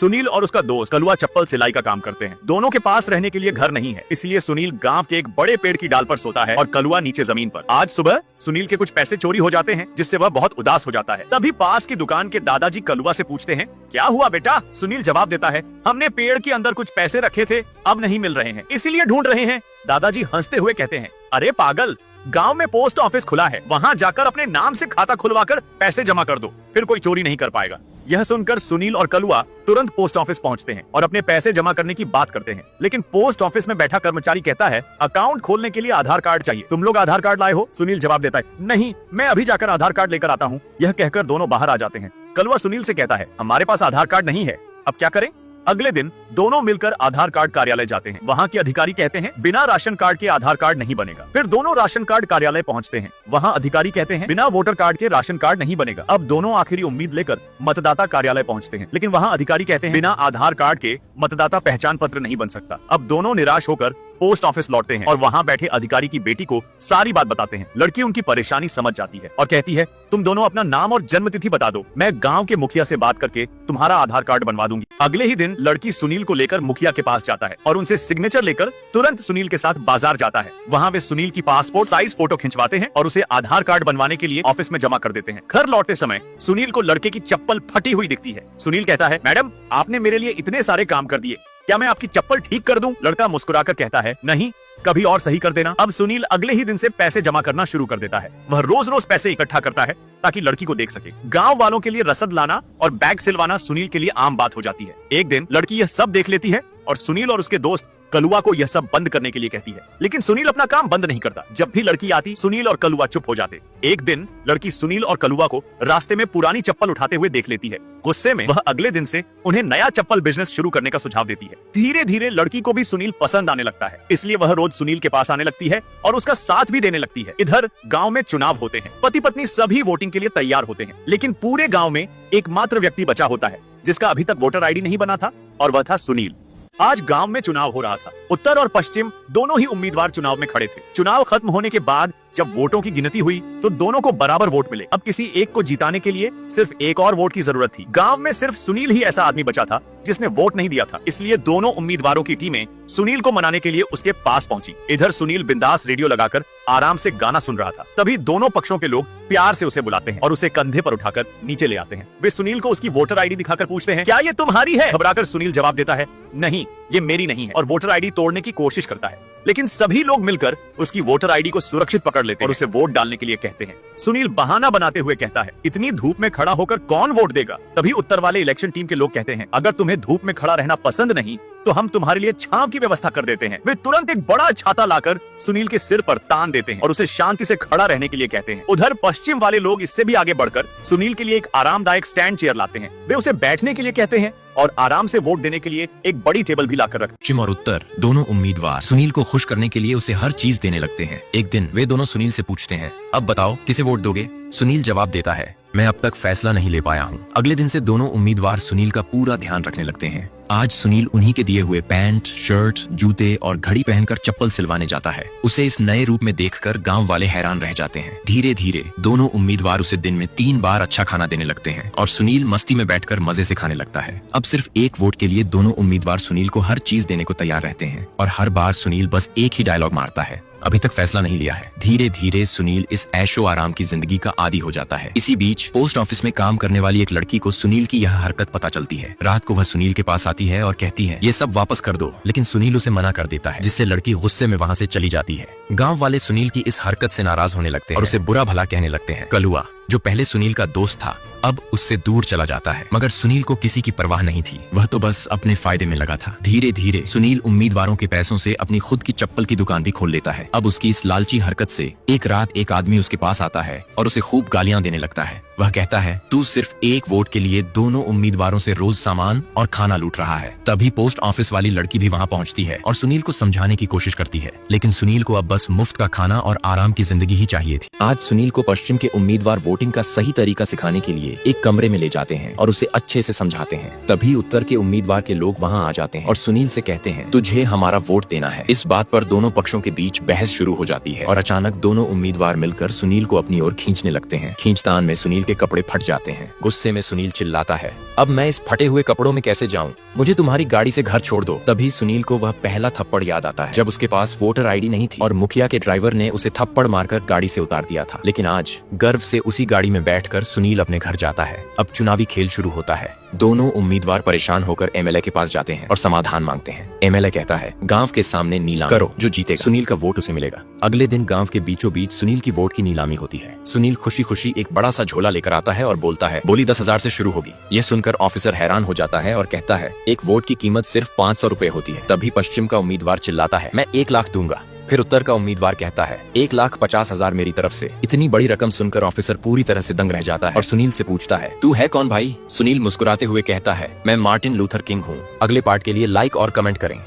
सुनील और उसका दोस्त कलुआ चप्पल सिलाई का काम करते हैं। दोनों के पास रहने के लिए घर नहीं है, इसलिए सुनील गांव के एक बड़े पेड़ की डाल पर सोता है और कलुआ नीचे जमीन पर। आज सुबह सुनील के कुछ पैसे चोरी हो जाते हैं, जिससे वह बहुत उदास हो जाता है। तभी पास की दुकान के दादाजी कलुआ से पूछते हैं, क्या हुआ बेटा? सुनील जवाब देता है, हमने पेड़ के अंदर कुछ पैसे रखे थे, अब नहीं मिल रहे हैं, इसीलिए ढूंढ रहे हैं। दादाजी हंसते हुए कहते हैं, अरे पागल, गांव में पोस्ट ऑफिस खुला है, वहां जाकर अपने नाम से खाता खुलवाकर पैसे जमा कर दो, फिर कोई चोरी नहीं कर पाएगा। यह सुनकर सुनील और कलुआ तुरंत पोस्ट ऑफिस पहुंचते हैं और अपने पैसे जमा करने की बात करते हैं। लेकिन पोस्ट ऑफिस में बैठा कर्मचारी कहता है, अकाउंट खोलने के लिए आधार कार्ड चाहिए, तुम लोग आधार कार्ड लाए हो? सुनील जवाब देता है, नहीं, मैं अभी जाकर आधार कार्ड लेकर आता हूँ। यह कहकर दोनों बाहर आ जाते हैं। कलुआ सुनील से कहता है, हमारे पास आधार कार्ड नहीं है, अब क्या करें? अगले दिन दोनों मिलकर आधार कार्ड कार्यालय जाते हैं। वहाँ के अधिकारी कहते हैं, बिना राशन कार्ड के आधार कार्ड नहीं बनेगा। फिर दोनों राशन कार्ड कार्यालय पहुँचते हैं। वहाँ अधिकारी कहते हैं, बिना वोटर कार्ड के राशन कार्ड नहीं बनेगा। अब दोनों आखिरी उम्मीद लेकर मतदाता कार्यालय पहुँचते हैं, लेकिन वहाँ अधिकारी कहते हैं, बिना आधार कार्ड के मतदाता पहचान पत्र नहीं बन सकता। अब दोनों निराश होकर पोस्ट ऑफिस लौटते हैं और वहाँ बैठे अधिकारी की बेटी को सारी बात बताते हैं। लड़की उनकी परेशानी समझ जाती है और कहती है, तुम दोनों अपना नाम और जन्म तिथि बता दो, मैं गांव के मुखिया से बात करके तुम्हारा आधार कार्ड बनवा दूंगी। अगले ही दिन लड़की सुनील को लेकर मुखिया के पास जाता है और उनसे सिग्नेचर लेकर तुरंत सुनील के साथ बाजार जाता है। वहाँ वे सुनील की पासपोर्ट साइज फोटो खिंचवाते हैं और उसे आधार कार्ड बनवाने के लिए ऑफिस में जमा कर देते हैं। घर लौटते समय सुनील को लड़के की चप्पल फटी हुई दिखती है। सुनील कहता है, मैडम, आपने मेरे लिए इतने सारे काम कर दिए, क्या मैं आपकी चप्पल ठीक कर दूं? लड़का मुस्कुराकर कहता है, नहीं, कभी और सही कर देना। अब सुनील अगले ही दिन से पैसे जमा करना शुरू कर देता है। वह रोज रोज पैसे इकट्ठा करता है ताकि लड़की को देख सके। गांव वालों के लिए रसद लाना और बैग सिलवाना सुनील के लिए आम बात हो जाती है। एक दिन लड़की यह सब देख लेती है और सुनील और उसके दोस्त कलुआ को यह सब बंद करने के लिए कहती है, लेकिन सुनील अपना काम बंद नहीं करता। जब भी लड़की आती, सुनील और कलुआ चुप हो जाते। एक दिन लड़की सुनील और कलुआ को रास्ते में पुरानी चप्पल उठाते हुए देख लेती है। गुस्से में वह अगले दिन से उन्हें नया चप्पल बिजनेस शुरू करने का सुझाव देती है। धीरे धीरे लड़की को भी सुनील पसंद आने लगता है, इसलिए वह रोज सुनील के पास आने लगती है और उसका साथ भी देने लगती है। इधर गाँव में चुनाव होते हैं। पति पत्नी सभी वोटिंग के लिए तैयार होते हैं, लेकिन पूरे गाँव में एकमात्र व्यक्ति बचा होता है जिसका अभी तक वोटर ID नहीं बना था, और वह था सुनील। आज गांव में चुनाव हो रहा था। उत्तर और पश्चिम दोनों ही उम्मीदवार चुनाव में खड़े थे। चुनाव खत्म होने के बाद जब वोटों की गिनती हुई तो दोनों को बराबर वोट मिले। अब किसी एक को जिताने के लिए सिर्फ एक और वोट की जरूरत थी। गांव में सिर्फ सुनील ही ऐसा आदमी बचा था जिसने वोट नहीं दिया था, इसलिए दोनों उम्मीदवारों की टीमें सुनील को मनाने के लिए उसके पास पहुंची। इधर सुनील बिंदास रेडियो लगाकर आराम से गाना सुन रहा था। तभी दोनों पक्षों के लोग प्यार से उसे बुलाते हैं और उसे कंधे पर उठाकर नीचे ले आते हैं। वे सुनील को उसकी वोटर ID दिखाकर पूछते हैं, क्या ये तुम्हारी है? घबराकर सुनील जवाब देता है, नहीं, ये मेरी नहीं है, और वोटर ID तोड़ने की कोशिश करता है। लेकिन सभी लोग मिलकर उसकी वोटर ID को सुरक्षित पकड़ लेते हैं और उसे वोट डालने के लिए कहते हैं। सुनील बहाना बनाते हुए कहता है, इतनी धूप में खड़ा होकर कौन वोट देगा? तभी उत्तर वाले इलेक्शन टीम के लोग कहते हैं, अगर तुम्हें धूप में खड़ा रहना पसंद नहीं तो हम तुम्हारे लिए छांव की व्यवस्था कर देते हैं। वे तुरंत एक बड़ा छाता लाकर सुनील के सिर पर तान देते हैं और उसे शांति से खड़ा रहने के लिए कहते हैं। उधर पश्चिम वाले लोग इससे भी आगे बढ़कर सुनील के लिए एक आरामदायक स्टैंड चेयर लाते हैं। वे उसे बैठने के लिए कहते हैं और आराम से वोट देने के लिए एक बड़ी टेबल भी लाकर रखते हैं। पश्चिम और उत्तर दोनों उम्मीदवार सुनील को खुश करने के लिए उसे हर चीज देने लगते हैं। एक दिन वे दोनों सुनील से पूछते हैं, अब बताओ किसे वोट दोगे? सुनील जवाब देता है, मैं अब तक फैसला नहीं ले पाया हूँ। अगले दिन से दोनों उम्मीदवार सुनील का पूरा ध्यान रखने लगते हैं। आज सुनील उन्हीं के दिए हुए पैंट, शर्ट, जूते और घड़ी पहनकर चप्पल सिलवाने जाता है। उसे इस नए रूप में देखकर गांव वाले हैरान रह जाते हैं। धीरे धीरे दोनों उम्मीदवार उसे दिन में 3 बार अच्छा खाना देने लगते हैं और सुनील मस्ती में बैठकर मजे से खाने लगता है। अब सिर्फ एक वोट के लिए दोनों उम्मीदवार सुनील को हर चीज देने को तैयार रहते हैं और हर बार सुनील बस एक ही डायलॉग मारता है, अभी तक फैसला नहीं लिया है। धीरे धीरे सुनील इस ऐशो आराम की जिंदगी का आदी हो जाता है। इसी बीच पोस्ट ऑफिस में काम करने वाली एक लड़की को सुनील की यह हरकत पता चलती है। रात को वह सुनील के पास आती है और कहती है, ये सब वापस कर दो, लेकिन सुनील उसे मना कर देता है, जिससे लड़की गुस्से में वहाँ से चली जाती है। गाँव वाले सुनील की इस हरकत से नाराज होने लगते हैं और उसे बुरा भला कहने लगते हैं। कलुआ, जो पहले सुनील का दोस्त था, अब उससे दूर चला जाता है, मगर सुनील को किसी की परवाह नहीं थी। वह तो बस अपने फायदे में लगा था। धीरे धीरे सुनील उम्मीदवारों के पैसों से अपनी खुद की चप्पल की दुकान भी खोल लेता है। अब उसकी इस लालची हरकत से एक रात एक आदमी उसके पास आता है और उसे खूब गालियां देने लगता है। वह कहता है, तू सिर्फ एक वोट के लिए दोनों उम्मीदवारों से रोज सामान और खाना लूट रहा है। तभी पोस्ट ऑफिस वाली लड़की भी वहाँ पहुँचती है और सुनील को समझाने की कोशिश करती है, लेकिन सुनील को अब बस मुफ्त का खाना और आराम की जिंदगी ही चाहिए थी। आज सुनील को पश्चिम के उम्मीदवार वोटिंग का सही तरीका सिखाने के लिए एक कमरे में ले जाते हैं और उसे अच्छे से समझाते हैं। तभी उत्तर के उम्मीदवार के लोग वहाँ आ जाते हैं और सुनील से कहते हैं, तुझे हमारा वोट देना है। इस बात पर दोनों पक्षों के बीच बहस शुरू हो जाती है और अचानक दोनों उम्मीदवार मिलकर सुनील को अपनी ओर खींचने लगते हैं। खींचतान में सुनील के कपड़े फट जाते हैं। गुस्से में सुनील चिल्लाता है, अब मैं इस फटे हुए कपड़ों में कैसे जाऊं? मुझे तुम्हारी गाड़ी से घर छोड़ दो। तभी सुनील को वह पहला थप्पड़ याद आता है जब उसके पास वोटर आईडी नहीं थी और मुखिया के ड्राइवर ने उसे थप्पड़ मारकर गाड़ी से उतार दिया था। लेकिन आज गर्व से उसी गाड़ी में बैठकर सुनील अपने घर जाता है। अब चुनावी खेल शुरू होता है। दोनों उम्मीदवार परेशान होकर एमएलए के पास जाते हैं और समाधान मांगते हैं। एमएलए कहता है, गांव के सामने नीलाम करो, जो जीतेगा सुनील का वोट उसे मिलेगा। अगले दिन गांव के बीचों बीच सुनील की वोट की नीलामी होती है। सुनील खुशी खुशी एक बड़ा सा झोला लेकर आता है और बोलता है, बोली 10,000 से शुरू होगी। यह सुनकर ऑफिसर हैरान हो जाता है और कहता है, एक वोट की कीमत सिर्फ 500 रुपए होती है। तभी पश्चिम का उम्मीदवार चिल्लाता है, मैं 1 लाख दूंगा। फिर उत्तर का उम्मीदवार कहता है, 1,50,000 मेरी तरफ से। इतनी बड़ी रकम सुनकर ऑफिसर पूरी तरह से दंग रह जाता है और सुनील से पूछता है, तू है कौन भाई? सुनील मुस्कुराते हुए कहता है, मैं मार्टिन लूथर किंग हूँ। अगले पार्ट के लिए लाइक और कमेंट करें।